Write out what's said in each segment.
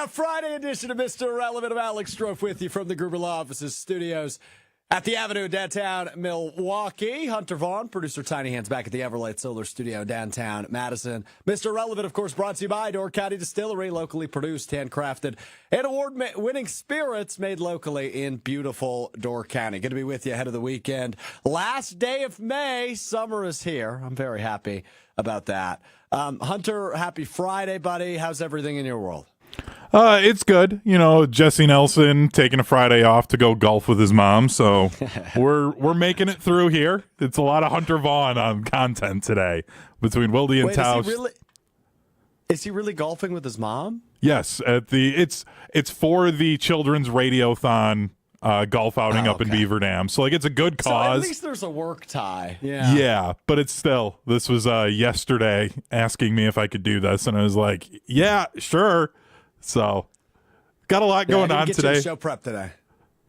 Yeah, Friday edition of Mr. Relevant of Alex Strouf with you from the Gruber Law Offices studios at the Avenue downtown Milwaukee. Hunter Vaughn, producer Tiny Hands back at the Everlight Solar Studio downtown Madison. Mr. Relevant, of course, brought to you by Door County Distillery, locally produced, handcrafted, and award-winning spirits made locally in beautiful Door County. Going to be with you ahead of the weekend. Last day of May, summer is here. I'm very happy about that. Hunter, happy Friday, buddy. How's everything in your world? It's good. You know, Jesse Nelson taking a Friday off to go golf with his mom, so we're making it through here. It's a lot of Hunter Vaughn on content today between Wildy and Taos. Is he really golfing with his mom? Yes, it's for the children's radiothon golf outing up in Beaver Dam. So like it's a good cause. So at least there's a work tie. Yeah. Yeah, but it's still, this was yesterday asking me if I could do this, and I was like, yeah, sure. So, got a lot going on today. You in show prep today.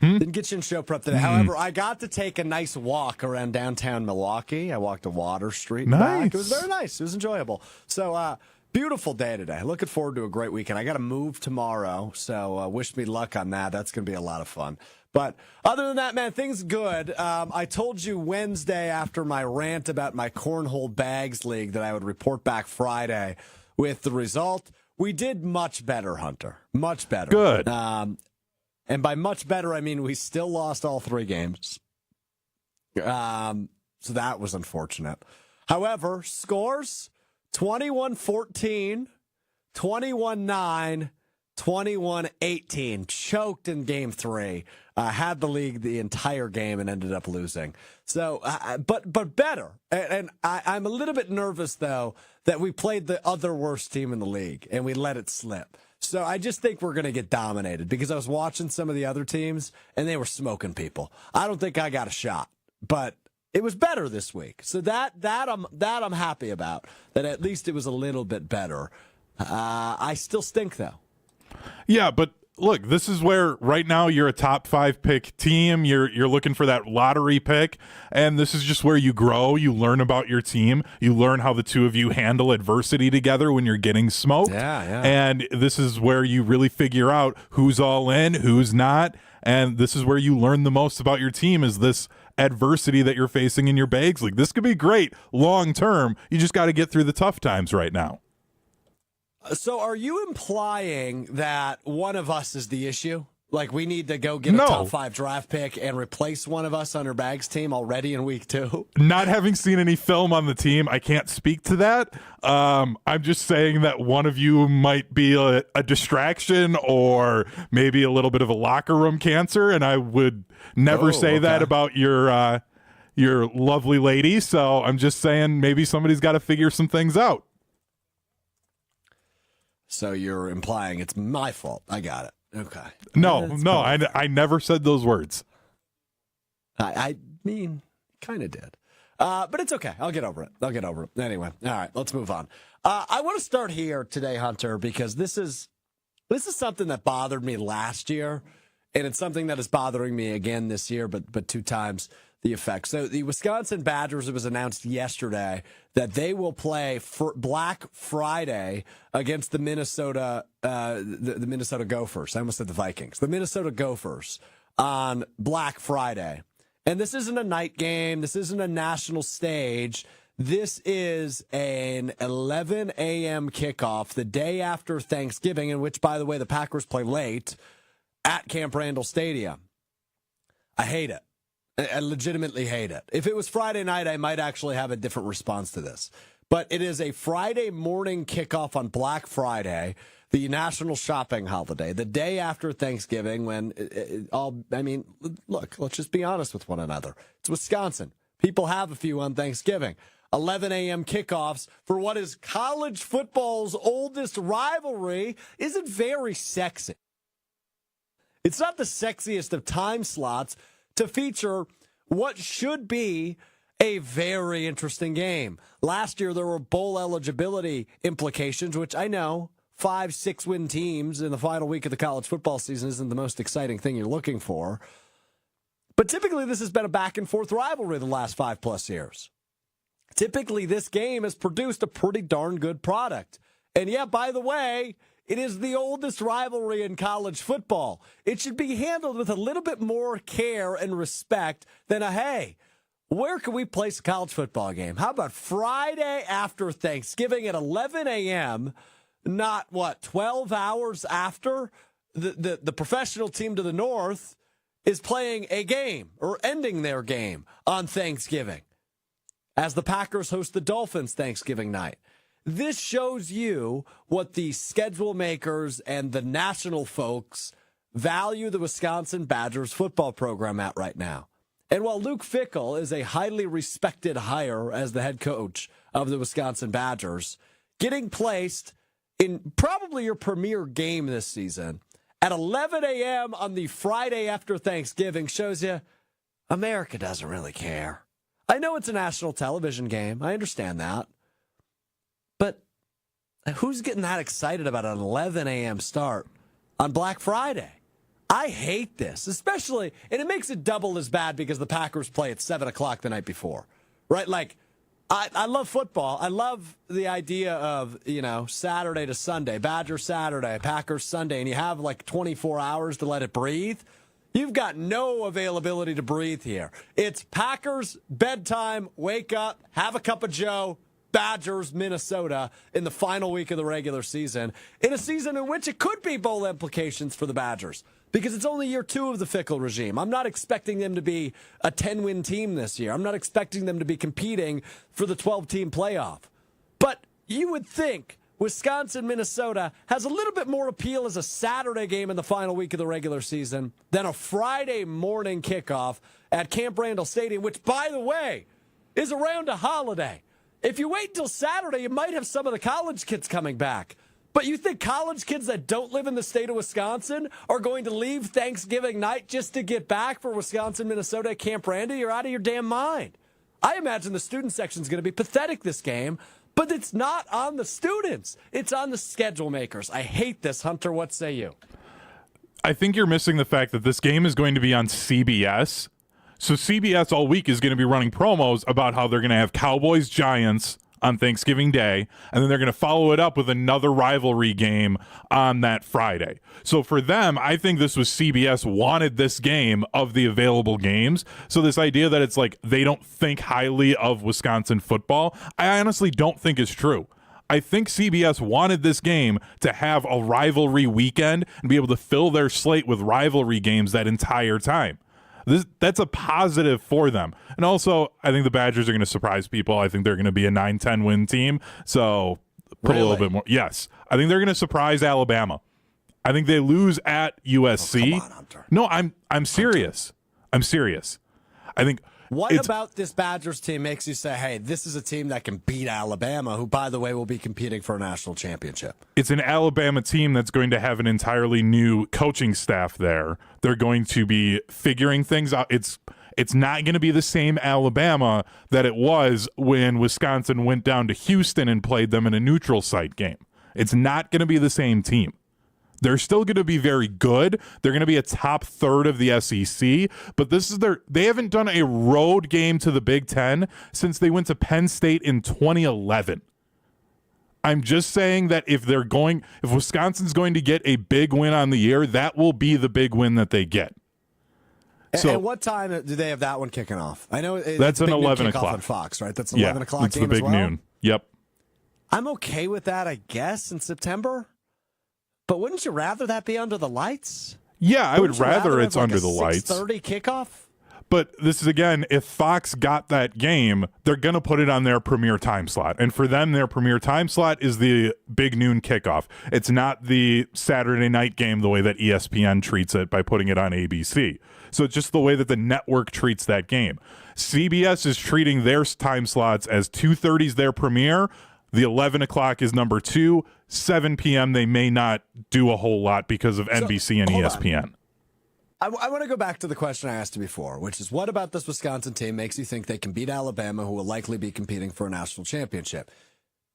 Didn't get you in show prep today. However, I got to take a nice walk around downtown Milwaukee. I walked to Water Street. Nice. Back. It was very nice. It was enjoyable. So, beautiful day today. Looking forward to a great weekend. I got to move tomorrow, so wish me luck on that. That's going to be a lot of fun. But other than that, man, things good. I told you Wednesday after my rant about my Cornhole Bags League that I would report back Friday with the result. We did much better, Hunter. Much better. Good. And by much better, I mean we still lost all 3 games. So that was unfortunate. However, scores 21-14, 21-9, 21-18. Choked in game 3. Had the lead the entire game and ended up losing. So, but better. And I'm a little bit nervous, though, that we played the other worst team in the league and we let it slip. So I just think we're going to get dominated because I was watching some of the other teams and they were smoking people. I don't think I got a shot, but it was better this week. So that I'm happy about, that at least it was a little bit better. I still stink, though. Yeah, but look, this is where right now you're a top 5 pick team. You're looking for that lottery pick, and this is just where you grow. You learn about your team. You learn how the two of you handle adversity together when you're getting smoked. Yeah. And this is where you really figure out who's all in, who's not, and this is where you learn the most about your team is this adversity that you're facing in your bags league. This could be great long term. You just got to get through the tough times right now. So are you implying that one of us is the issue? Like we need to go get a top 5 draft pick and replace one of us on our Bags team already in week 2? Not having seen any film on the team, I can't speak to that. I'm just saying that one of you might be a distraction or maybe a little bit of a locker room cancer, and I would never say that about your lovely lady. So I'm just saying maybe somebody's got to figure some things out. So you're implying it's my fault. I got it. Okay. No, I never said those words. I mean, kind of did. But it's okay. I'll get over it. Anyway, all right, let's move on. I want to start here today, Hunter, because this is something that bothered me last year, and it's something that is bothering me again this year, but 2 times the effect. So the Wisconsin Badgers, it was announced yesterday that they will play for Black Friday against the Minnesota the Minnesota Gophers. I almost said the Vikings. The Minnesota Gophers on Black Friday. And this isn't a night game. This isn't a national stage. This is an 11 a.m. kickoff the day after Thanksgiving, in which, by the way, the Packers play late at Camp Randall Stadium. I hate it. I legitimately hate it. If it was Friday night, I might actually have a different response to this. But it is a Friday morning kickoff on Black Friday, the national shopping holiday, the day after Thanksgiving when look, let's just be honest with one another. It's Wisconsin. People have a few on Thanksgiving. 11 a.m. kickoffs for what is college football's oldest rivalry isn't very sexy. It's not the sexiest of time slots to feature what should be a very interesting game. Last year, there were bowl eligibility implications, which I know 5-6 win teams in the final week of the college football season isn't the most exciting thing you're looking for. But typically, this has been a back-and-forth rivalry the last 5+ years. Typically, this game has produced a pretty darn good product. And yeah, by the way, It is the oldest rivalry in college football. It should be handled with a little bit more care and respect than hey, where can we place a college football game? How about Friday after Thanksgiving at 11 a.m., not, 12 hours after the professional team to the north is playing a game or ending their game on Thanksgiving as the Packers host the Dolphins Thanksgiving night. This shows you what the schedule makers and the national folks value the Wisconsin Badgers football program at right now. And while Luke Fickell is a highly respected hire as the head coach of the Wisconsin Badgers, getting placed in probably your premier game this season at 11 a.m. on the Friday after Thanksgiving shows you America doesn't really care. I know it's a national television game. I understand that. But who's getting that excited about an 11 a.m. start on Black Friday? I hate this, especially, and it makes it double as bad because the Packers play at 7 o'clock the night before, right? Like, I love football. I love the idea of, Saturday to Sunday, Badgers Saturday, Packers Sunday, and you have like 24 hours to let it breathe. You've got no availability to breathe here. It's Packers, bedtime, wake up, have a cup of Joe, Badgers, Minnesota in the final week of the regular season, in a season in which it could be bowl implications for the Badgers because it's only year 2 of the Fickell regime. I'm not expecting them to be a 10-win team this year. I'm not expecting them to be competing for the 12-team playoff. But you would think Wisconsin, Minnesota has a little bit more appeal as a Saturday game in the final week of the regular season than a Friday morning kickoff at Camp Randall Stadium, which, by the way, is around a holiday. If you wait till Saturday, you might have some of the college kids coming back. But you think college kids that don't live in the state of Wisconsin are going to leave Thanksgiving night just to get back for Wisconsin, Minnesota at Camp Randall? You're out of your damn mind. I imagine the student section is going to be pathetic this game, but it's not on the students. It's on the schedule makers. I hate this, Hunter. What say you? I think you're missing the fact that this game is going to be on CBS. So CBS all week is going to be running promos about how they're going to have Cowboys-Giants on Thanksgiving Day, and then they're going to follow it up with another rivalry game on that Friday. So for them, I think this was CBS wanted this game of the available games. So this idea that it's like they don't think highly of Wisconsin football, I honestly don't think is true. I think CBS wanted this game to have a rivalry weekend and be able to fill their slate with rivalry games that entire time. That's a positive for them. And also, I think the Badgers are going to surprise people. I think they're going to be a 9-10 win team. So put a little bit more. Yes. I think they're going to surprise Alabama. I think they lose at USC. Oh, come on, Hunter. No, I'm serious. I'm serious. I think what about this Badgers team makes you say, hey, this is a team that can beat Alabama, who, by the way, will be competing for a national championship? It's an Alabama team that's going to have an entirely new coaching staff there. They're going to be figuring things out. It's not going to be the same Alabama that it was when Wisconsin went down to Houston and played them in a neutral site game. It's not going to be the same team. They're still going to be very good. They're going to be a top third of the SEC, but they haven't done a road game to the Big Ten since they went to Penn State in 2011. I'm just saying that if Wisconsin's going to get a big win on the year, that will be the big win that they get. So, and what time do they have that one kicking off? I know that's an 11 o'clock on Fox, right? That's an 11 o'clock it's game the big as well? noon. Yep. I'm okay with that, I guess, in September. But wouldn't you rather that be under the lights? Yeah, I would rather it's like under the lights. 6:30 kickoff? But this is, again, if Fox got that game, they're going to put it on their premier time slot. And for them, their premier time slot is the big noon kickoff. It's not the Saturday night game the way that ESPN treats it by putting it on ABC. So it's just the way that the network treats that game. CBS is treating their time slots as 2:30 is their premiere. The 11 o'clock is number 2. 7 p.m. they may not do a whole lot because of NBC and ESPN. I want to go back to the question I asked you before, which is what about this Wisconsin team makes you think they can beat Alabama, who will likely be competing for a national championship?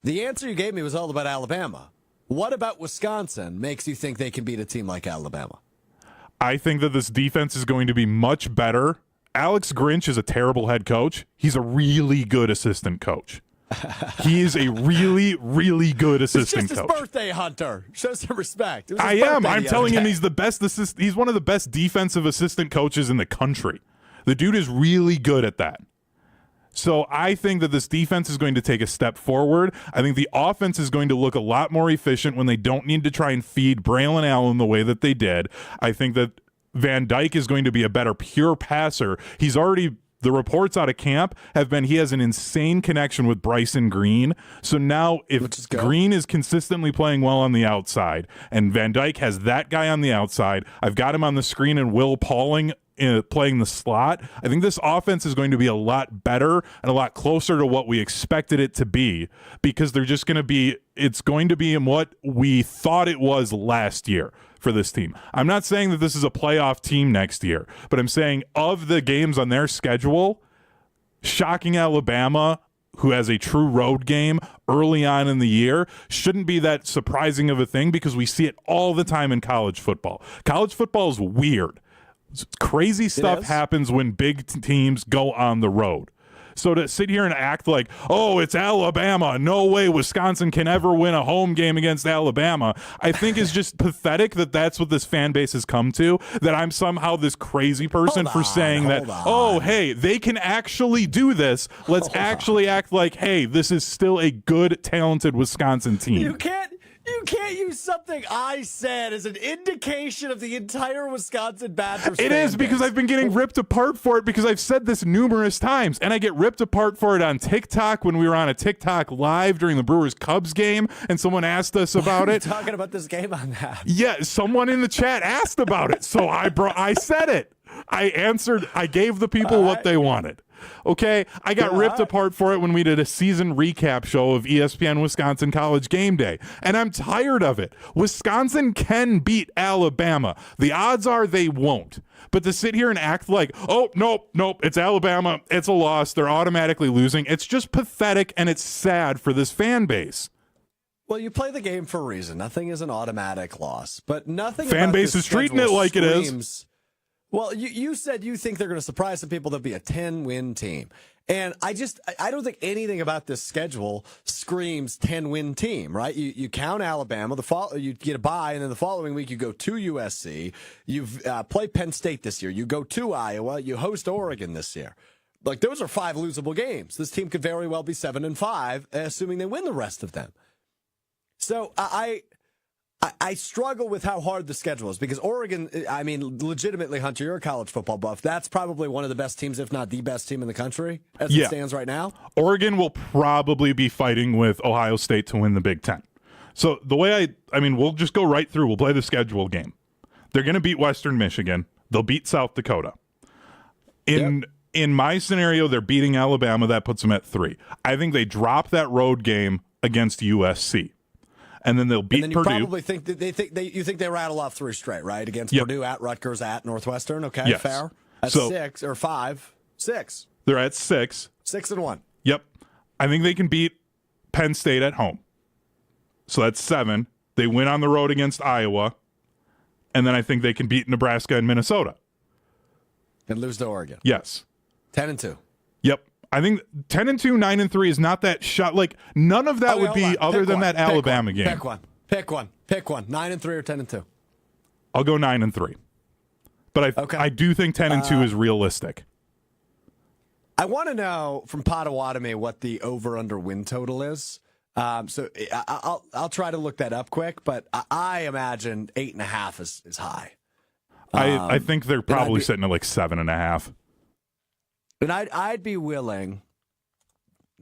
The answer you gave me was all about Alabama. What about Wisconsin makes you think they can beat a team like Alabama? I think that this defense is going to be much better. Alex Grinch is a terrible head coach. He's a really good assistant coach. He is a really, really good assistant coach. It's just his birthday, Hunter. Show some respect. I am. I'm telling him he's the best he's one of the best defensive assistant coaches in the country. The dude is really good at that. So I think that this defense is going to take a step forward. I think the offense is going to look a lot more efficient when they don't need to try and feed Braylon Allen the way that they did. I think that Van Dyke is going to be a better pure passer. The reports out of camp have been he has an insane connection with Bryson Green. So now if Green is consistently playing well on the outside and Van Dyke has that guy on the outside, I've got him on the screen and Will Pauling playing the slot, I think this offense is going to be a lot better and a lot closer to what we expected it to be, because it's going to be in what we thought it was last year for this team. I'm not saying that this is a playoff team next year, but I'm saying of the games on their schedule, shocking Alabama, who has a true road game early on in the year, shouldn't be that surprising of a thing, because we see it all the time in college football. College football is weird. Crazy stuff happens when big teams go on the road. So to sit here and act like, oh, it's Alabama, no way Wisconsin can ever win a home game against Alabama, I think is just pathetic that that's what this fan base has come to, that I'm somehow this crazy person for saying that, oh, hey, they can actually do this. Let's actually act like, hey, this is still a good, talented Wisconsin team. You can't use something I said as an indication of the entire Wisconsin Badgers. It is, because I've been getting ripped apart for it, because I've said this numerous times, and I get ripped apart for it on TikTok when we were on a TikTok live during the Brewers-Cubs game, and someone asked us about it. Talking about this game on that. Yeah, someone in the chat asked about it, so I said it. I answered. I gave the people what they wanted. Okay, I got ripped apart for it when we did a season recap show of ESPN Wisconsin College Game Day, and I'm tired of it. Wisconsin can beat Alabama. The odds are they won't. But to sit here and act like, oh, nope, it's Alabama, it's a loss, they're automatically losing, it's just pathetic, and it's sad for this fan base. Well, you play the game for a reason. Nothing is an automatic loss, but nothing. Fan base is treating it like it is. Well, you said you think they're going to surprise some people. They'll be a 10-win team. And I don't think anything about this schedule screams 10-win team, right? You count Alabama, you get a bye, and then the following week you go to USC. You've played Penn State this year. You go to Iowa. You host Oregon this year. Like, those are 5 losable games. This team could very well be 7-5, assuming they win the rest of them. So I struggle with how hard the schedule is, because Oregon, I mean, legitimately, Hunter, you're a college football buff. That's probably one of the best teams, if not the best team in the country as it stands right now. Oregon will probably be fighting with Ohio State to win the Big Ten. So the way I mean, we'll just go right through. We'll play the schedule game. They're going to beat Western Michigan. They'll beat South Dakota. In my scenario, they're beating Alabama. That puts them at 3. I think they drop that road game against USC. And then they'll beat Purdue. Probably think that you think they rattle off 3 straight, right? Against Purdue, at Rutgers, at Northwestern. Okay, fair. That's 6 or 5. 6. They're at 6. 6-1. Yep. I think they can beat Penn State at home. So that's 7. They win on the road against Iowa. And then I think they can beat Nebraska and Minnesota. And lose to Oregon. Yes. 10-2. Yep. I think 10-2, 9-3 is not that shot. Like, none of that would be other than that Alabama game. Pick one. 9-3 or 10-2. I'll go 9-3. But I do think 10-2 is realistic. I want to know from Potawatomi what the over/under win total is. So I'll try to look that up quick, but I imagine 8.5 is high. I think they're probably sitting at like 7.5. And I'd be willing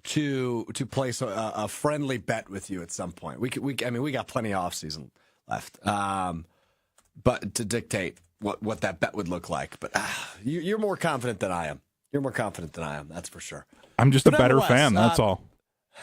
to place a friendly bet with you at some point. We got plenty of offseason left, but to dictate what that bet would look like. But you're more confident than I am. You're more confident than I am. That's for sure. I'm just a better fan. That's all.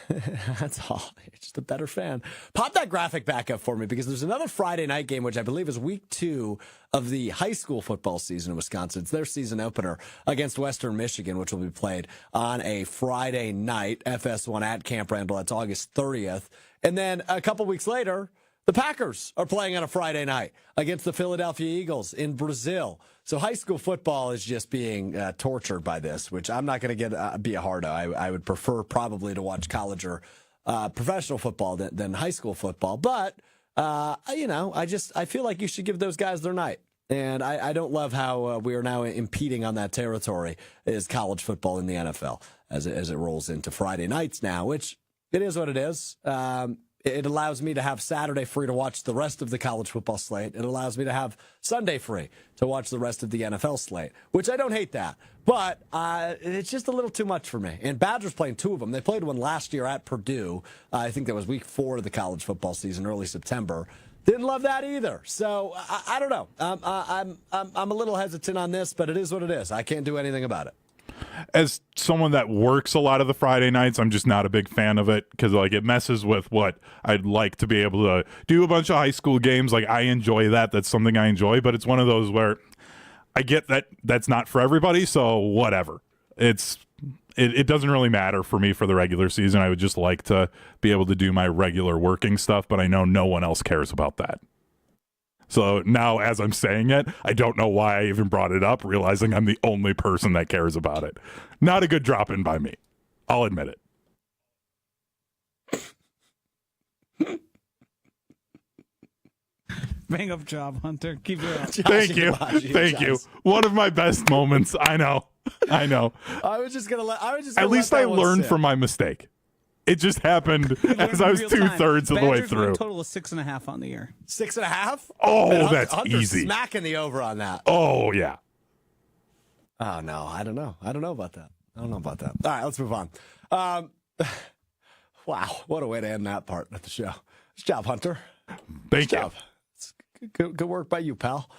That's all. You're just a better fan. Pop that graphic back up for me, because there's another Friday night game, which I believe is week 2 of the high school football season in Wisconsin. It's their season opener against Western Michigan, which will be played on a Friday night, FS1 at Camp Randall. That's August 30th. And then a couple weeks later, The Packers are playing on a Friday night against the Philadelphia Eagles in Brazil. So high school football is just being tortured by this, which I'm not going to be a hardo. I would prefer probably to watch college or professional football than high school football. But, I feel like you should give those guys their night. And I don't love how we are now impeding on that territory is college football in the NFL as it rolls into Friday nights now, which it is what it is. It allows me to have Saturday free to watch the rest of the college football slate. It allows me to have Sunday free to watch the rest of the NFL slate, which I don't hate that. But it's just a little too much for me. And Badgers playing two of them. They played one last year at Purdue. I think that was week 4 of the college football season, early September. Didn't love that either. So I don't know. I'm a little hesitant on this, but it is what it is. I can't do anything about it. As someone that works a lot of the Friday nights, I'm just not a big fan of it because it messes with what I'd like to be able to do. A bunch of high school games. I enjoy that. That's something I enjoy, but it's one of those where I get that that's not for everybody. So whatever. It doesn't really matter for me for the regular season. I would just like to be able to do my regular working stuff, but I know no one else cares about that. So now, as I'm saying it, I don't know why I even brought it up, realizing I'm the only person that cares about it. Not a good drop-in by me. I'll admit it. Bang up job, Hunter. Keep it up. Thank you. Thank you. One of my best moments. I know. I was just gonna At least I learned from my mistake. It just happened as I was 2/3 of the way through. A total of 6.5 on the year. 6.5? Oh, Man, that's Hunter's easy. Smacking the over on that. Oh, yeah. Oh, no. I don't know about that. All right, let's move on. Wow, what a way to end that part of the show. Good job, Hunter. Thank you. Good work by you, pal.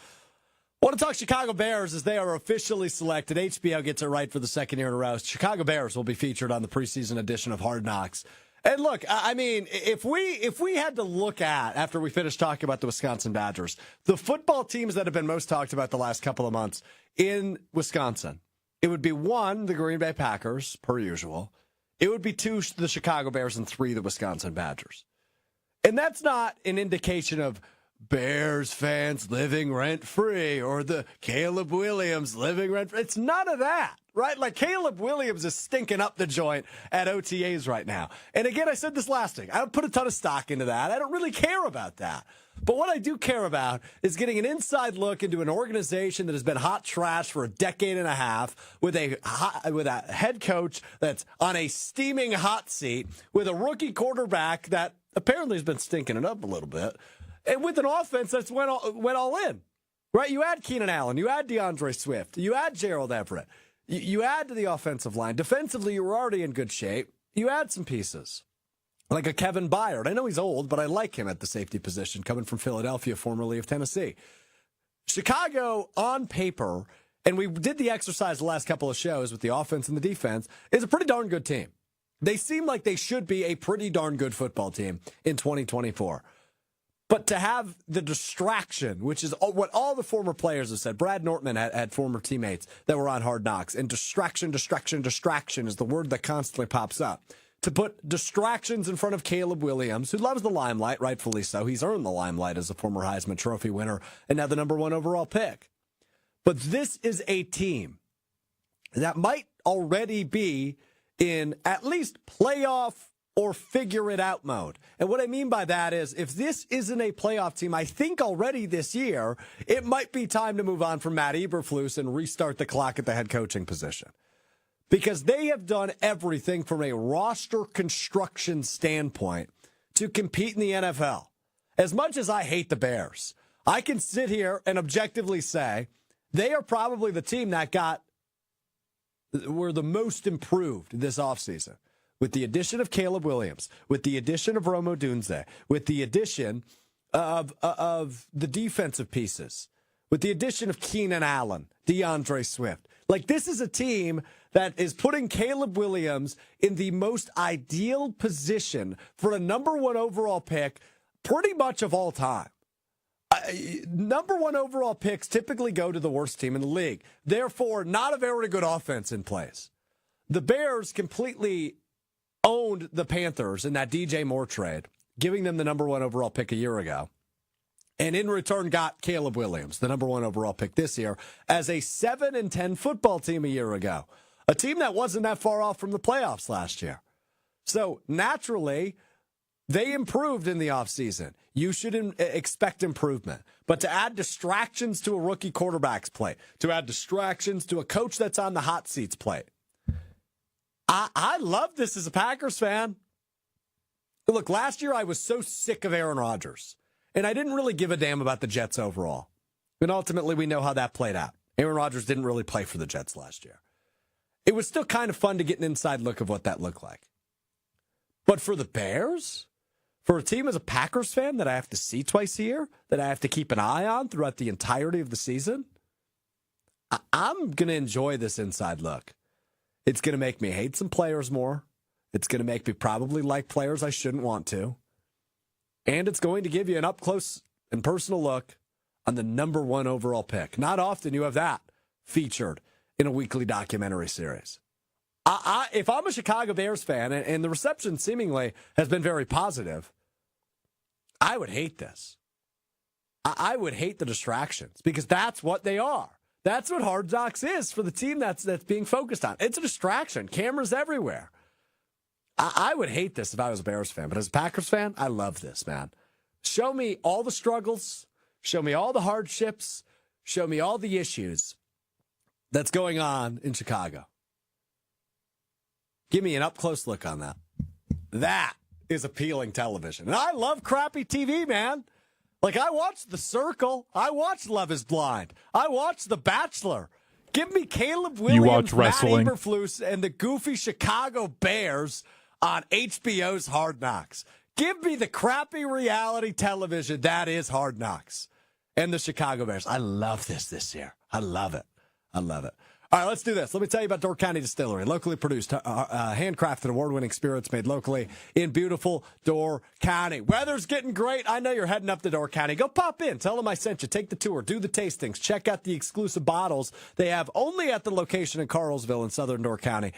I want to talk Chicago Bears as they are officially selected. HBO gets it right for the second year in a row. Chicago Bears will be featured on the preseason edition of Hard Knocks. And look, I mean, if we had to look at, after we finish talking about the Wisconsin Badgers, the football teams that have been most talked about the last couple of months in Wisconsin, it would be 1, the Green Bay Packers, per usual. It would be 2, the Chicago Bears, and 3, the Wisconsin Badgers. And that's not an indication of Bears fans living rent-free or the Caleb Williams living rent-free. It's none of that, right? Caleb Williams is stinking up the joint at OTAs right now. And again, I said this last week. I don't put a ton of stock into that. I don't really care about that. But what I do care about is getting an inside look into an organization that has been hot trash for a decade and a half with a head coach that's on a steaming hot seat with a rookie quarterback that apparently has been stinking it up a little bit. And with an offense that's went all in, right? You add Keenan Allen, you add DeAndre Swift, you add Gerald Everett, you add to the offensive line. Defensively, you were already in good shape. You add some pieces, like a Kevin Byard. I know he's old, but I like him at the safety position, coming from Philadelphia, formerly of Tennessee. Chicago, on paper, and we did the exercise the last couple of shows with the offense and the defense, is a pretty darn good team. They seem like they should be a pretty darn good football team in 2024. But to have the distraction, which is what all the former players have said. Brad Nortman had former teammates that were on Hard Knocks. And distraction is the word that constantly pops up. To put distractions in front of Caleb Williams, who loves the limelight, rightfully so. He's earned the limelight as a former Heisman Trophy winner and now the number 1 overall pick. But this is a team that might already be in at least playoff or figure it out mode. And what I mean by that is if this isn't a playoff team, I think already this year, it might be time to move on from Matt Eberflus and restart the clock at the head coaching position. Because they have done everything from a roster construction standpoint to compete in the NFL. As much as I hate the Bears, I can sit here and objectively say they are probably the team that were the most improved this offseason. With the addition of Caleb Williams, with the addition of Rome Odunze, with the addition of the defensive pieces, with the addition of Keenan Allen, DeAndre Swift. This is a team that is putting Caleb Williams in the most ideal position for a number 1 overall pick pretty much of all time. Number 1 overall picks typically go to the worst team in the league. Therefore, not a very good offense in place. The Bears completely owned the Panthers in that DJ Moore trade giving them the number 1 overall pick a year ago, and in return got Caleb Williams, the number 1 overall pick this year, as a 7-10 football team a year ago. A team that wasn't that far off from the playoffs last year. So naturally, they improved in the offseason. You should expect improvement. But to add distractions to a rookie quarterback's plate, to add distractions to a coach that's on the hot seat's plate, I love this as a Packers fan. Look, last year I was so sick of Aaron Rodgers, and I didn't really give a damn about the Jets overall. And ultimately, we know how that played out. Aaron Rodgers didn't really play for the Jets last year. It was still kind of fun to get an inside look of what that looked like. But for the Bears, for a team as a Packers fan that I have to see twice a year, that I have to keep an eye on throughout the entirety of the season, I'm going to enjoy this inside look. It's going to make me hate some players more. It's going to make me probably like players I shouldn't want to. And it's going to give you an up-close and personal look on the number 1 overall pick. Not often you have that featured in a weekly documentary series. If I'm a Chicago Bears fan, and the reception seemingly has been very positive, I would hate this. I would hate the distractions, because that's what they are. That's what Hard Knocks is for the team that's being focused on. It's a distraction. Cameras everywhere. I would hate this if I was a Bears fan, but as a Packers fan, I love this, man. Show me all the struggles. Show me all the hardships. Show me all the issues that's going on in Chicago. Give me an up-close look on that. That is appealing television. And I love crappy TV, man. Like, I watched The Circle. I watched Love is Blind. I watched The Bachelor. Give me Caleb Williams, You watch wrestling. Matt Eberflus, and the goofy Chicago Bears on HBO's Hard Knocks. Give me the crappy reality television that is Hard Knocks. And the Chicago Bears. I love this year. I love it. I love it. All right, let's do this. Let me tell you about Door County Distillery. Locally produced, handcrafted, award-winning spirits made locally in beautiful Door County. Weather's getting great. I know you're heading up to Door County. Go pop in. Tell them I sent you. Take the tour. Do the tastings. Check out the exclusive bottles they have only at the location in Carlsville in southern Door County.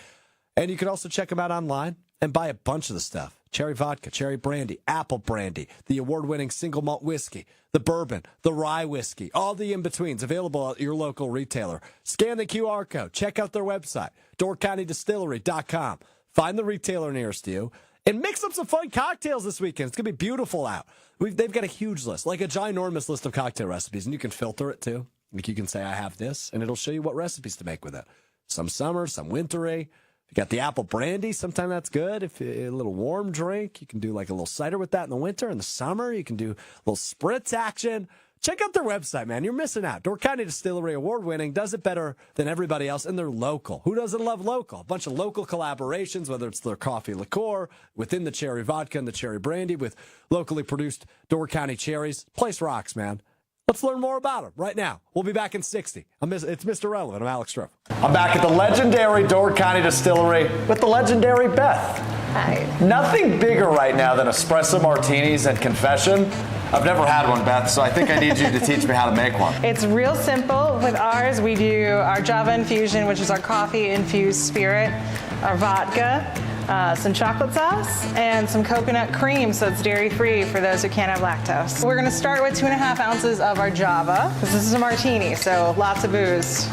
And you can also check them out online and buy a bunch of the stuff. Cherry vodka, cherry brandy, apple brandy, the award-winning single malt whiskey, the bourbon, the rye whiskey, all the in-betweens available at your local retailer. Scan the QR code. Check out their website, DoorCountyDistillery.com. Find the retailer nearest you and mix up some fun cocktails this weekend. It's going to be beautiful out. They've got a huge list, like a ginormous list of cocktail recipes, and you can filter it too. Like, you can say, I have this, and it'll show you what recipes to make with it. Some summer, some wintry. You got the apple brandy. Sometimes that's good. If a little warm drink, you can do like a little cider with that in the winter. In the summer, you can do a little spritz action. Check out their website, man. You're missing out. Door County Distillery, award-winning, does it better than everybody else, and they're local. Who doesn't love local? A bunch of local collaborations, whether it's their coffee liqueur, within the cherry vodka and the cherry brandy, with locally produced Door County cherries. Place rocks, man. Let's learn more about them right now. We'll be back in 60. It's Mr. Relevant. I'm Alex Strouf. I'm back at the legendary Door County Distillery with the legendary Beth. Hi. Nothing bigger right now than espresso martinis and confession. I've never had one, Beth, so I think I need you to teach me how to make one. It's real simple. With ours, we do our Java infusion, which is our coffee-infused spirit, our vodka, some chocolate sauce, and some coconut cream, so it's dairy-free for those who can't have lactose. We're going to start with 2.5 ounces of our Java, because this is a martini, so lots of booze.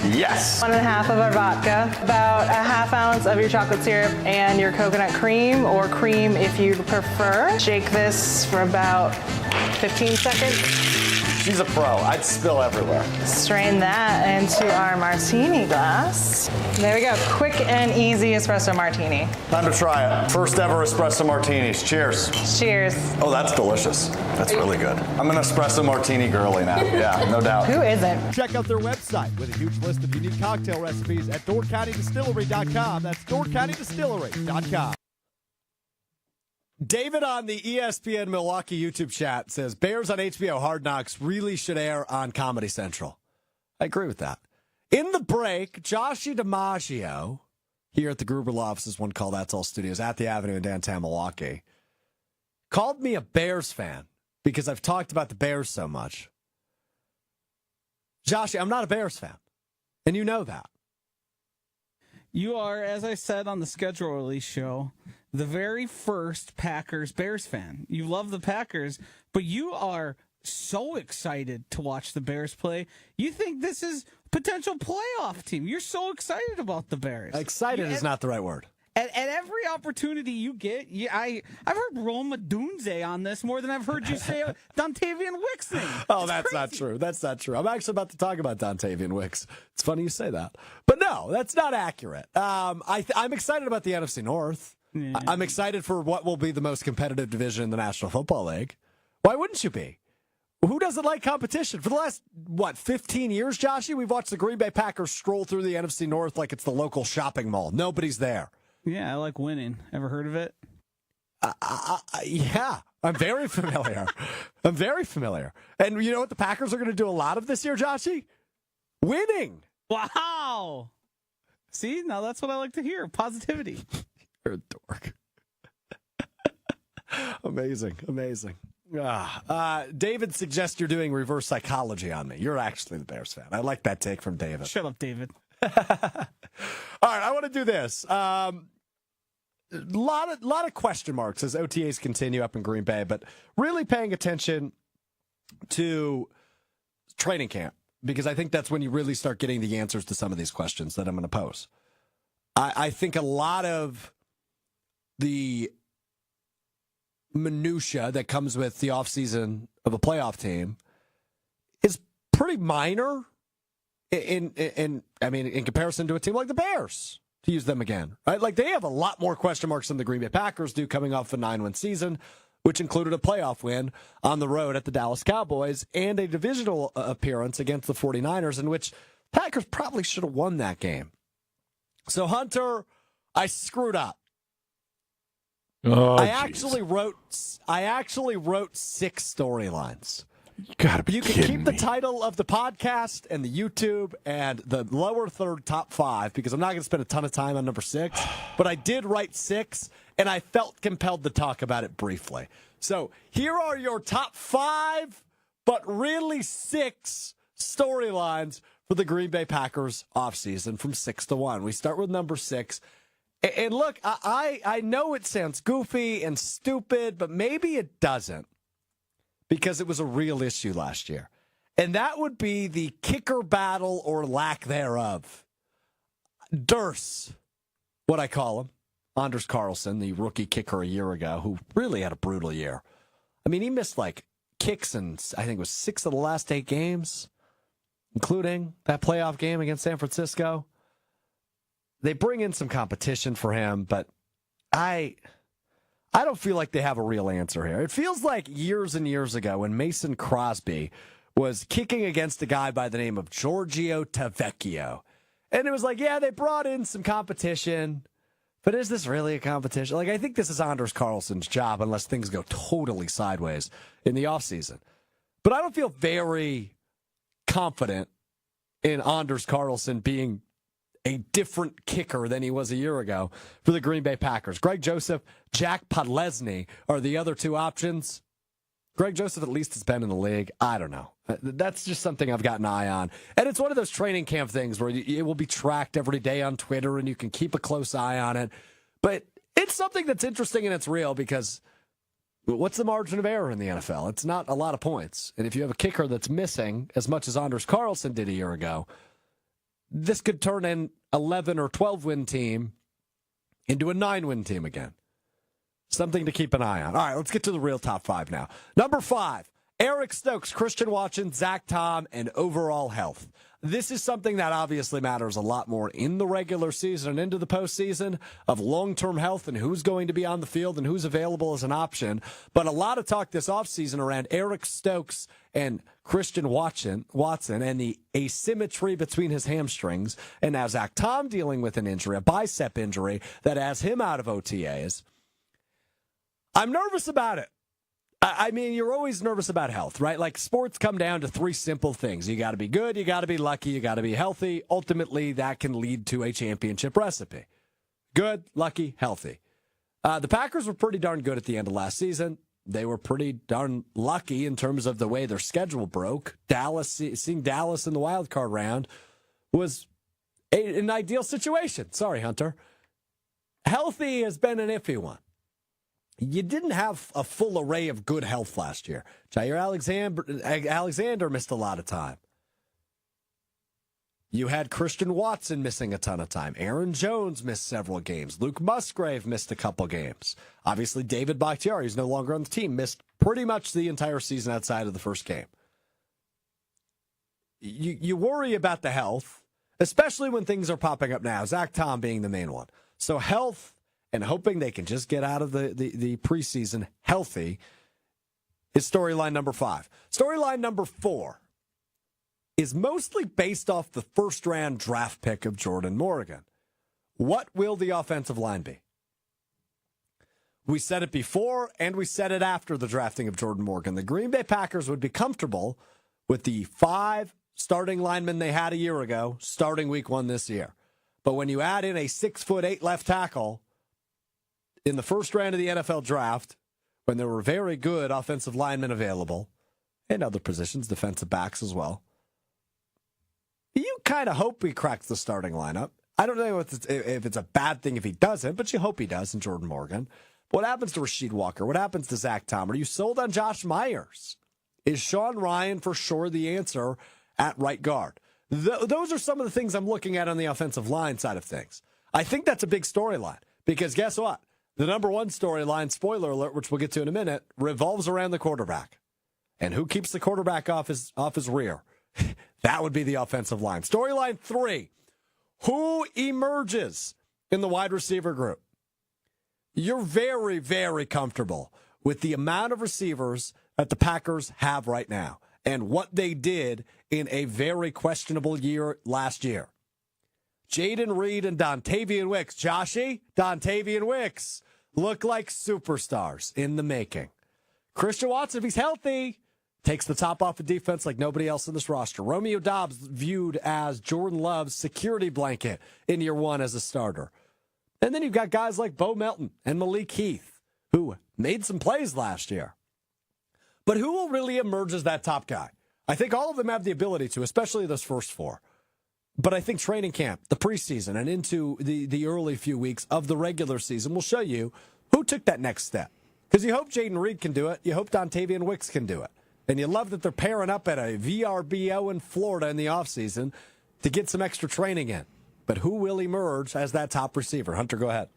Yes. 1.5 of our vodka, about a 1/2 ounce of your chocolate syrup and your coconut cream, or cream if you prefer. Shake this for about 15 seconds. She's a pro. I'd spill everywhere. Strain that into our martini glass. There we go. Quick and easy espresso martini. Time to try it. First ever espresso martinis. Cheers. Cheers. Oh, that's delicious. That's really good. I'm an espresso martini girly now. Yeah, no doubt. Who isn't? Check out their website with a huge list of unique cocktail recipes at DoorCountyDistillery.com. That's DoorCountyDistillery.com. David on the ESPN Milwaukee YouTube chat says, Bears on HBO Hard Knocks really should air on Comedy Central. I agree with that. In the break, Joshy DiMaggio, here at the Gruber Law Offices, one call That's All Studios, at the Avenue in downtown Milwaukee, called me a Bears fan because I've talked about the Bears so much. Joshy, I'm not a Bears fan, and you know that. You are, as I said on the schedule release show, the very first Packers-Bears fan. You love the Packers, but you are so excited to watch the Bears play. You think this is potential playoff team. You're so excited about the Bears. Excited is not the right word. At every opportunity you get, I've heard Roma Dunze on this more than I've heard you say Dontavian Wicks thing. Oh, that's not true. That's not true. I'm actually about to talk about Dontavian Wicks. It's funny you say that. But no, that's not accurate. I'm excited about the NFC North. Yeah. I'm excited for what will be the most competitive division in the National Football League. Why wouldn't you be? Who doesn't like competition? For the last, 15 years, Joshy, we've watched the Green Bay Packers stroll through the NFC North like it's the local shopping mall. Nobody's there. Yeah, I like winning. Ever heard of it? Yeah, I'm very familiar. I'm very familiar. And you know what the Packers are going to do a lot of this year, Joshy? Winning. Wow. See, now that's what I like to hear. Positivity. You're a dork. Amazing. David suggests you're doing reverse psychology on me. You're actually the Bears fan. I like that take from David. Shut up, David. All right, I want to do this. Lot of question marks as OTAs continue up in Green Bay, but really paying attention to training camp, because I think that's when you really start getting the answers to some of these questions that I'm going to pose. I think a lot of the minutia that comes with the offseason of a playoff team is pretty minor in comparison to a team like the Bears, to use them again, right? Like, they have a lot more question marks than the Green Bay Packers do, coming off a 9-win season, which included a playoff win on the road at the Dallas Cowboys and a divisional appearance against the 49ers, in which Packers probably should have won that game. So, Hunter, I screwed up. Oh, I actually wrote 6 storylines. You gotta be You can kidding keep the me. title of the podcast and the YouTube and the lower third top 5, because I'm not going to spend a ton of time on number 6. But I did write 6, and I felt compelled to talk about it briefly. So here are your top 5, but really 6 storylines for the Green Bay Packers offseason from 6 to 1. We start with number 6. And look, I know it sounds goofy and stupid, but maybe it doesn't, because it was a real issue last year. And that would be the kicker battle, or lack thereof. Durst, what I call him, Anders Carlson, the rookie kicker a year ago, who really had a brutal year. I mean, he missed kicks in, I think it was 6 of the last 8 games, including that playoff game against San Francisco. They bring in some competition for him, but I don't feel like they have a real answer here. It feels like years and years ago when Mason Crosby was kicking against a guy by the name of Giorgio Tavecchio. And it was like, yeah, they brought in some competition, but is this really a competition? I think this is Anders Carlson's job, unless things go totally sideways in the offseason. But I don't feel very confident in Anders Carlson being a different kicker than he was a year ago for the Green Bay Packers. Greg Joseph, Jack Podlesny are the other 2 options. Greg Joseph at least has been in the league. I don't know. That's just something I've got an eye on. And it's one of those training camp things where it will be tracked every day on Twitter, and you can keep a close eye on it. But it's something that's interesting and it's real, because what's the margin of error in the NFL? It's not a lot of points. And if you have a kicker that's missing as much as Anders Carlson did a year ago, this could turn an 11 or 12-win team into a 9-win team again. Something to keep an eye on. All right, let's get to the real top 5 now. Number 5, Eric Stokes, Christian Watson, Zach Tom, and overall health. This is something that obviously matters a lot more in the regular season and into the postseason, of long-term health and who's going to be on the field and who's available as an option. But a lot of talk this offseason around Eric Stokes and Christian Watson and the asymmetry between his hamstrings. And now Zach Tom dealing with an injury, a bicep injury that has him out of OTAs. I'm nervous about it. I mean, you're always nervous about health, right? Like, sports come down to 3 simple things. You got to be good, you got to be lucky, you got to be healthy. Ultimately, that can lead to a championship recipe. Good, lucky, healthy. The Packers were pretty darn good at the end of last season. They were pretty darn lucky in terms of the way their schedule broke. Seeing Dallas in the wild card round was an ideal situation. Sorry, Hunter. Healthy has been an iffy one. you didn't have a full array of good health last year. Jair Alexander missed a lot of time. You had Christian Watson missing a ton of time. Aaron Jones missed several games. Luke Musgrave missed a couple games. Obviously, David Bakhtiari, who's no longer on the team, missed pretty much the entire season outside of the first game. You worry about the health, especially when things are popping up now, Zach Tom being the main one. So health and hoping they can just get out of the preseason healthy is storyline number 5. Storyline number 4 is mostly based off the first-round draft pick of Jordan Morgan. What will the offensive line be? We said it before, and we said it after the drafting of Jordan Morgan. The Green Bay Packers would be comfortable with the 5 starting linemen they had a year ago, starting week 1 this year. But when you add in a 6'8" left tackle in the first round of the NFL draft, when there were very good offensive linemen available, and other positions, defensive backs as well, you kind of hope he cracks the starting lineup. I don't know if it's a bad thing if he doesn't, but you hope he does in Jordan Morgan. But what happens to Rasheed Walker? What happens to Zach Tom? Are you sold on Josh Myers? Is Sean Ryan for sure the answer at right guard? Those are some of the things I'm looking at on the offensive line side of things. I think that's a big storyline because guess what? The number 1 storyline, spoiler alert, which we'll get to in a minute, revolves around the quarterback. And who keeps the quarterback off his rear? That would be the offensive line. Storyline 3, who emerges in the wide receiver group? You're very, very comfortable with the amount of receivers that the Packers have right now and what they did in a very questionable year last year. Jaden Reed and Dontavian Wicks. Joshy, Dontavian Wicks look like superstars in the making. Christian Watson, if he's healthy, takes the top off of defense like nobody else in this roster. Romeo Doubs viewed as Jordan Love's security blanket in year 1 as a starter. And then you've got guys like Bo Melton and Malik Heath, who made some plays last year. But who will really emerge as that top guy? I think all of them have the ability to, especially those first 4. But I think training camp, the preseason, and into the early few weeks of the regular season will show you who took that next step. Because you hope Jaden Reed can do it. You hope Dontavian Wicks can do it. And you love that they're pairing up at a VRBO in Florida in the offseason to get some extra training in. But who will emerge as that top receiver? Hunter, go ahead.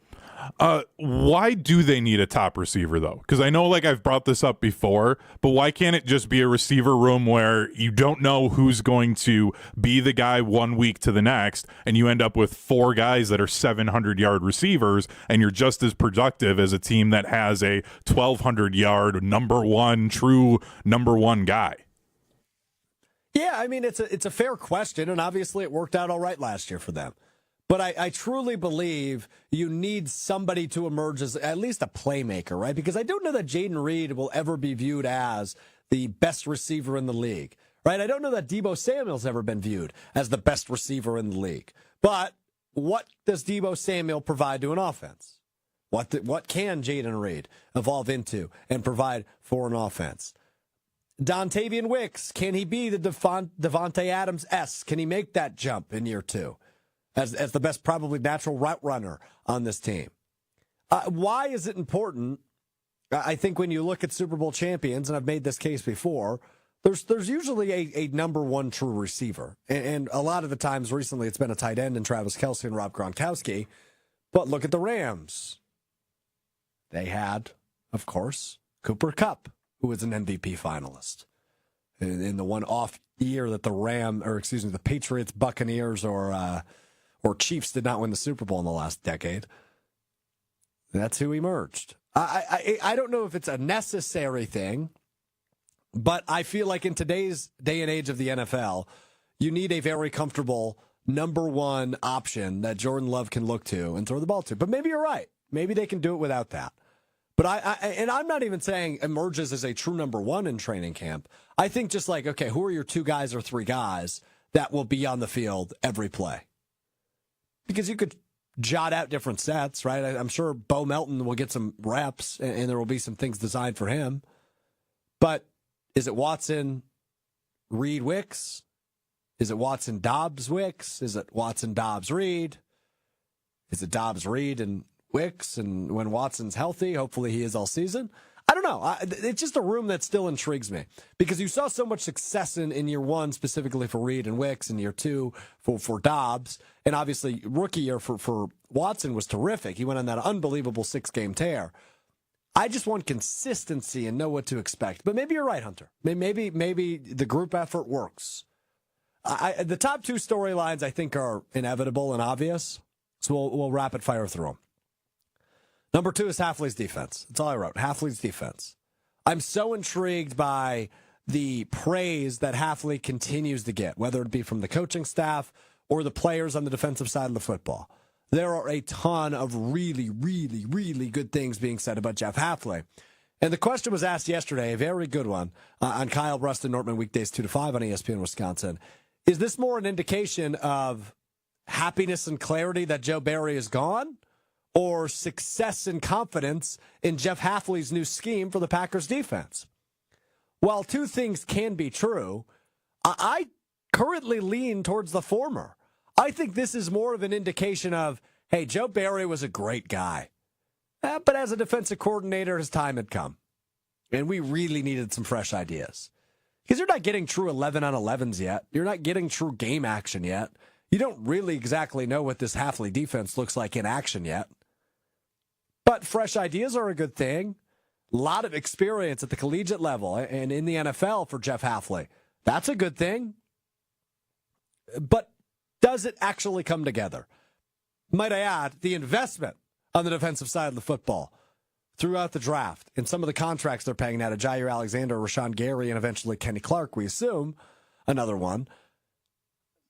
Why do they need a top receiver, though? Because I know, I've brought this up before, but why can't it just be a receiver room where you don't know who's going to be the guy 1 week to the next, and you end up with 4 guys that are 700-yard receivers, and you're just as productive as a team that has a 1,200-yard true number one guy? Yeah, I mean, it's a fair question, and obviously it worked out all right last year for them. But I truly believe you need somebody to emerge as at least a playmaker, right? Because I don't know that Jaden Reed will ever be viewed as the best receiver in the league, right? I don't know that Deebo Samuel's ever been viewed as the best receiver in the league. But what does Deebo Samuel provide to an offense? What can Jaden Reed evolve into and provide for an offense? Dontavian Wicks, can he be the Devontae Adams-esque? Can he make that jump in year 2? As the best probably natural route runner on this team. Why is it important? I think when you look at Super Bowl champions, and I've made this case before, there's usually a number 1 true receiver. And a lot of the times recently it's been a tight end in Travis Kelce and Rob Gronkowski. But look at the Rams. They had, of course, Cooper Kupp, who was an MVP finalist. In the one off year that the Patriots, Buccaneers, or Chiefs did not win the Super Bowl in the last decade. That's who emerged. I don't know if it's a necessary thing, but I feel like in today's day and age of the NFL, you need a very comfortable number 1 option that Jordan Love can look to and throw the ball to. But maybe you're right. Maybe they can do it without that. But I'm not even saying emerges as a true number 1 in training camp. I think just okay, who are your 2 guys or 3 guys that will be on the field every play? Because you could jot out different sets, right? I'm sure Bo Melton will get some reps, and there will be some things designed for him. But is it Watson, Reed, Wicks? Is it Watson, Dobbs, Wicks? Is it Watson, Dobbs, Reed? Is it Dobbs, Reed, and Wicks and when Watson's healthy. Hopefully he is all season. I don't know. It's just a room that still intrigues me because you saw so much success in year one, specifically for Reed and Wicks, and year two for Dobbs. And obviously, rookie year for Watson was terrific. He went on that unbelievable 6-game tear. I just want consistency and know what to expect. But maybe you're right, Hunter. Maybe the group effort works. The top two storylines, I think, are inevitable and obvious. So we'll rapid fire through them. Number 2 is Hafley's defense. That's all I wrote. Hafley's defense. I'm so intrigued by the praise that Hafley continues to get, whether it be from the coaching staff or the players on the defensive side of the football. There are a ton of really, really, really good things being said about Jeff Hafley. And the question was asked yesterday, a very good one, on Kyle Brust and Nortman weekdays 2 to 5 on ESPN Wisconsin. Is this more an indication of happiness and clarity that Joe Barry is gone, or success and confidence in Jeff Hafley's new scheme for the Packers defense? While two things can be true, I currently lean towards the former. I think this is more of an indication of, hey, Joe Barry was a great guy. But as a defensive coordinator, his time had come. And we really needed some fresh ideas. Because you're not getting true 11-on-11s yet. You're not getting true game action yet. You don't really exactly know what this Hafley defense looks like in action yet. But fresh ideas are a good thing. A lot of experience at the collegiate level and in the NFL for Jeff Hafley. That's a good thing. But does it actually come together? Might I add, the investment on the defensive side of the football throughout the draft and some of the contracts they're paying now to Jair Alexander, Rashawn Gary, and eventually Kenny Clark, we assume, another one.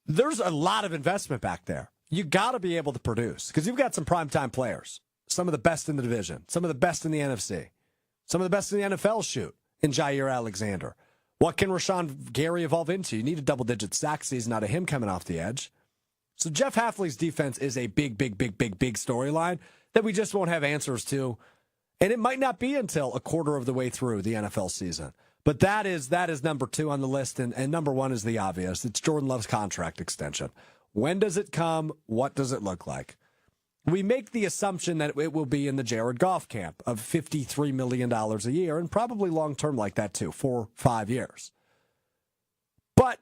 There's a lot of investment back there. You got to be able to produce because you've got some primetime players. Some of the best in the division, some of the best in the NFC, some of the best in the NFL shoot in Jair Alexander. What can Rashawn Gary evolve into? You need a double-digit sack season out of him coming off the edge. So Jeff Hafley's defense is a big storyline that we just won't have answers to. And it might not be until a quarter of the way through the NFL season. But that is number 2 on the list, and number 1 is the obvious. It's Jordan Love's contract extension. When does it come? What does it look like? We make the assumption that it will be in the Jared Goff camp of $53 million a year, and probably long-term like that too, 4-5 years. But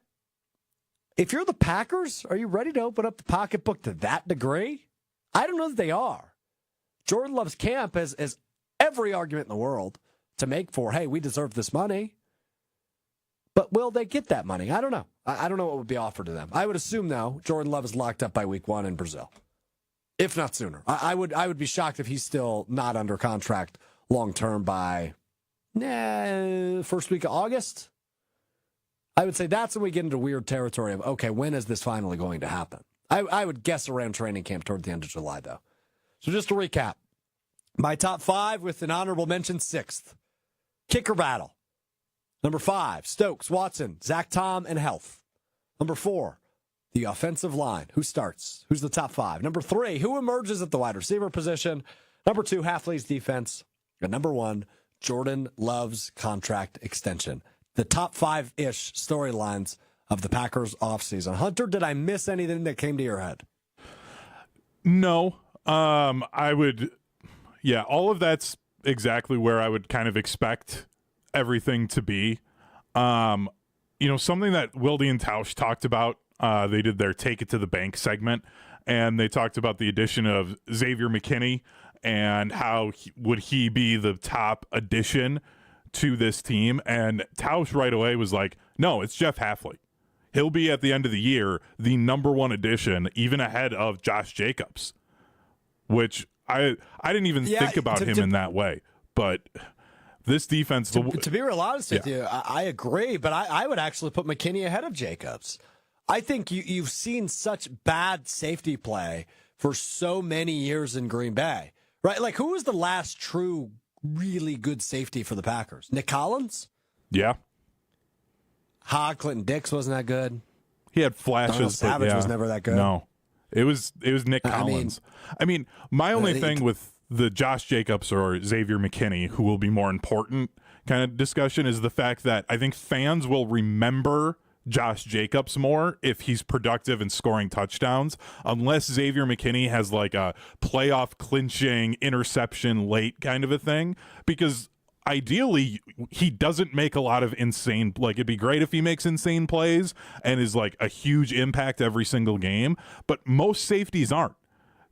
if you're the Packers, are you ready to open up the pocketbook to that degree? I don't know that they are. Jordan Love's camp has every argument in the world to make for, hey, we deserve this money. But will they get that money? I don't know. I don't know what would be offered to them. I would assume, though, Jordan Love is locked up by week 1 in Brazil. If not sooner. I would be shocked if he's still not under contract long-term by first week of August. I would say that's when we get into weird territory of, okay, when is this finally going to happen? I would guess around training camp toward the end of July, though. So just to recap, my top 5 with an honorable mention, 6th. Kicker battle. Number 5, Stokes, Watson, Zach Tom, and health. Number 4, the offensive line. Who starts? Who's the top 5? Number 3, who emerges at the wide receiver position? Number 2, Hafley's defense. And number 1, Jordan Love's contract extension. The top 5-ish storylines of the Packers offseason. Hunter, did I miss anything that came to your head? No. I would, all of that's exactly where I would kind of expect everything to be. Something that Wilde and Tausch talked about, they did their Take It to the Bank segment, and they talked about the addition of Xavier McKinney and how would he be the top addition to this team. And Tausch right away was like, no, it's Jeff Hafley. He'll be at the end of the year the number 1 addition, even ahead of Josh Jacobs, which I didn't even think about him in that way. But this defense... To be real honest with you, I agree, but I would actually put McKinney ahead of Jacobs. I think you've seen such bad safety play for so many years in Green Bay, right? Like, who was the last true, really good safety for the Packers? Nick Collins? Yeah. Clinton Dix wasn't that good. He had flashes. Donald Savage was never that good. No. It was Nick Collins. I mean my only thing with the Josh Jacobs or Xavier McKinney, who will be more important kind of discussion, is the fact that I think fans will remember Josh Jacobs more if he's productive and scoring touchdowns, unless Xavier McKinney has like a playoff clinching interception late kind of a thing, because ideally he doesn't make a lot of insane, like it'd be great if he makes insane plays and is like a huge impact every single game, but most safeties aren't.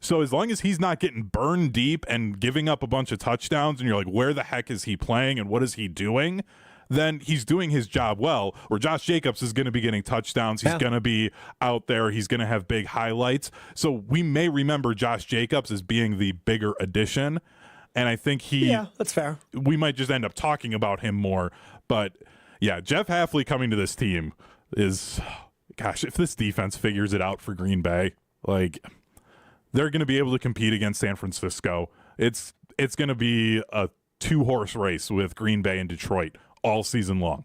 So as long as he's not getting burned deep and giving up a bunch of touchdowns and you're like, where the heck is he playing and what is he doing, then he's doing his job well, where Josh Jacobs is going to be getting touchdowns. He's going to be out there. He's going to have big highlights. So we may remember Josh Jacobs as being the bigger addition. And I think that's fair. We might just end up talking about him more. But yeah, Jeff Hafley coming to this team is, gosh, if this defense figures it out for Green Bay, like they're going to be able to compete against San Francisco. It's going to be a 2-horse race with Green Bay and Detroit all season long.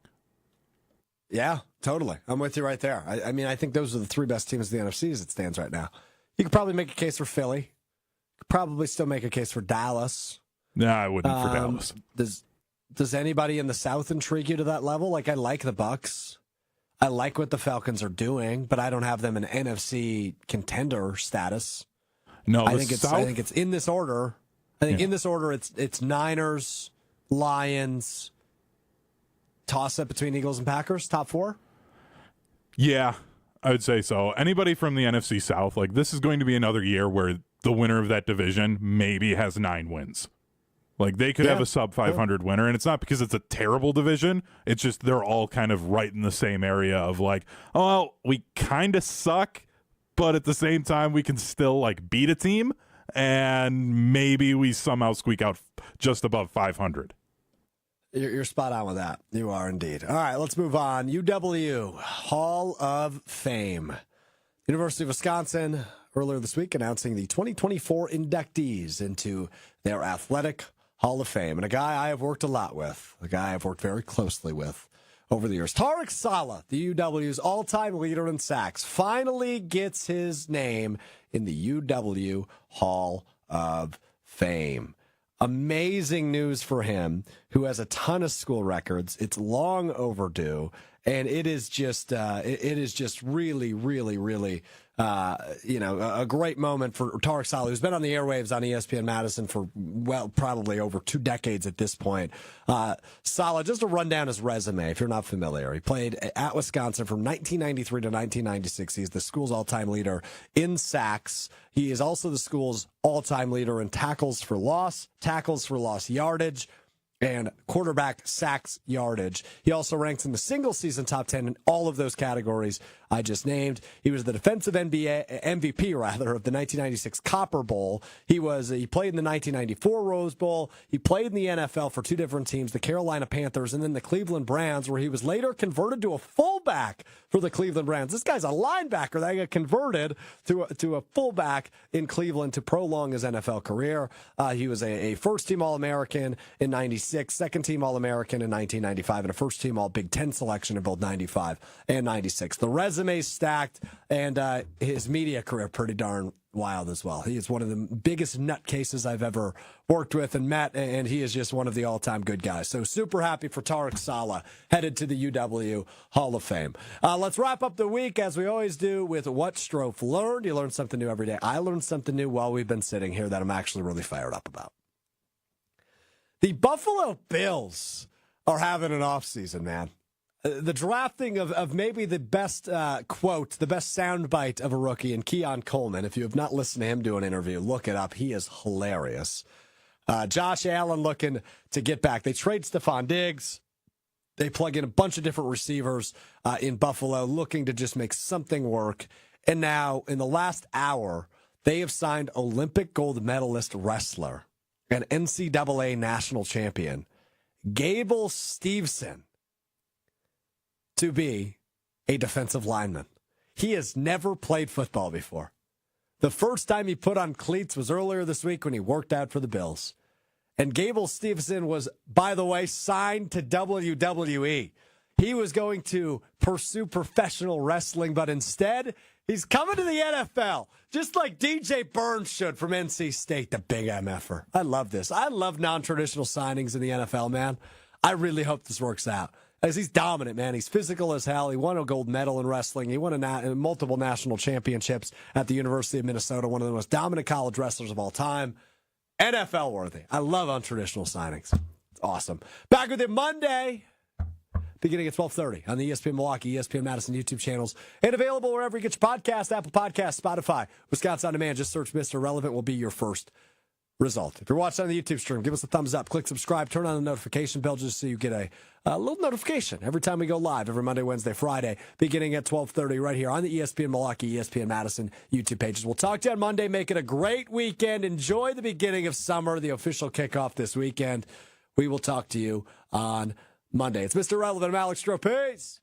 Yeah, totally. I'm with you right there. I mean, I think those are the 3 best teams in the NFC as it stands right now. You could probably make a case for Philly. You could probably still make a case for Dallas. Nah, I wouldn't for Dallas. Does anybody in the South intrigue you to that level? Like, I like the Bucks. I like what the Falcons are doing, but I don't have them in NFC contender status. No, I think it's in this order. I think in this order, it's Niners, Lions, toss-up between Eagles and Packers, top 4? Yeah, I would say so. Anybody from the NFC South, like this is going to be another year where the winner of that division maybe has 9 wins. Like they could have a sub 500 winner, and it's not because it's a terrible division. It's just they're all kind of right in the same area of like, oh, well, we kind of suck, but at the same time we can still like beat a team, and maybe we somehow squeak out just above 500. You're spot on with that. You are indeed. All right, let's move on. UW Hall of Fame. University of Wisconsin earlier this week announcing the 2024 inductees into their athletic Hall of Fame. And a guy I have worked a lot with, a guy I've worked very closely with over the years. Tarek Saleh, the UW's all-time leader in sacks, finally gets his name in the UW Hall of Fame. Amazing news for him, who has a ton of school records. It's long overdue, and it is just really, really, really, a great moment for Tarek Saleh, who's been on the airwaves on ESPN Madison for, well, probably over 2 decades at this point. Saleh, just to run down his resume, if you're not familiar, he played at Wisconsin from 1993 to 1996. He's the school's all-time leader in sacks. He is also the school's all-time leader in tackles for loss yardage, and quarterback sacks yardage. He also ranks in the single season top 10 in all of those categories I just named. He was the defensive MVP of the 1996 Copper Bowl. He played in the 1994 Rose Bowl. He played in the NFL for 2 different teams, the Carolina Panthers and then the Cleveland Browns, where he was later converted to a fullback for the Cleveland Browns. This guy's a linebacker that got converted to a fullback in Cleveland to prolong his NFL career. He was a first-team All-American in 96, second-team All-American in 1995, and a first-team All-Big Ten selection in both 95 and 96. The resume's stacked, and his media career pretty darn wild as well. He is one of the biggest nutcases I've ever worked with and met, and he is just one of the all-time good guys. So super happy for Tarek Saleh, headed to the UW Hall of Fame. Let's wrap up the week, as we always do, with What Strouf Learned. You learn something new every day. I learned something new while we've been sitting here that I'm actually really fired up about. The Buffalo Bills are having an offseason, man. The drafting of maybe the best quote, the best soundbite of a rookie in Keon Coleman. If you have not listened to him do an interview, look it up. He is hilarious. Josh Allen looking to get back. They trade Stephon Diggs. They plug in a bunch of different receivers in Buffalo, looking to just make something work. And now, in the last hour, they have signed Olympic gold medalist wrestler and NCAA national champion Gable Steveson to be a defensive lineman. He has never played football before. The first time he put on cleats was earlier this week when he worked out for the Bills. And Gable Steveson was, by the way, signed to WWE. He was going to pursue professional wrestling, but instead, he's coming to the NFL, just like DJ Burns should from NC State, the big MFer. I love this. I love non-traditional signings in the NFL, man. I really hope this works out. as he's dominant, man. He's physical as hell. He won a gold medal in wrestling. He won multiple national championships at the University of Minnesota, one of the most dominant college wrestlers of all time. NFL worthy. I love untraditional signings. It's awesome. Back with you Monday, beginning at 12:30 on the ESPN Milwaukee, ESPN Madison YouTube channels, and available wherever you get your podcast, Apple Podcasts, Spotify, Wisconsin On Demand. Just search Mr. Relevant will be your first result. If you're watching on the YouTube stream, give us a thumbs up, click subscribe, turn on the notification bell just so you get a little notification every time we go live, every Monday, Wednesday, Friday, beginning at 12:30 right here on the ESPN Milwaukee, ESPN Madison YouTube pages. We'll talk to you on Monday. Make it a great weekend. Enjoy the beginning of summer, the official kickoff this weekend. We will talk to you on Monday. It's Mr. Relevant. I'm Alex Strouf. Peace.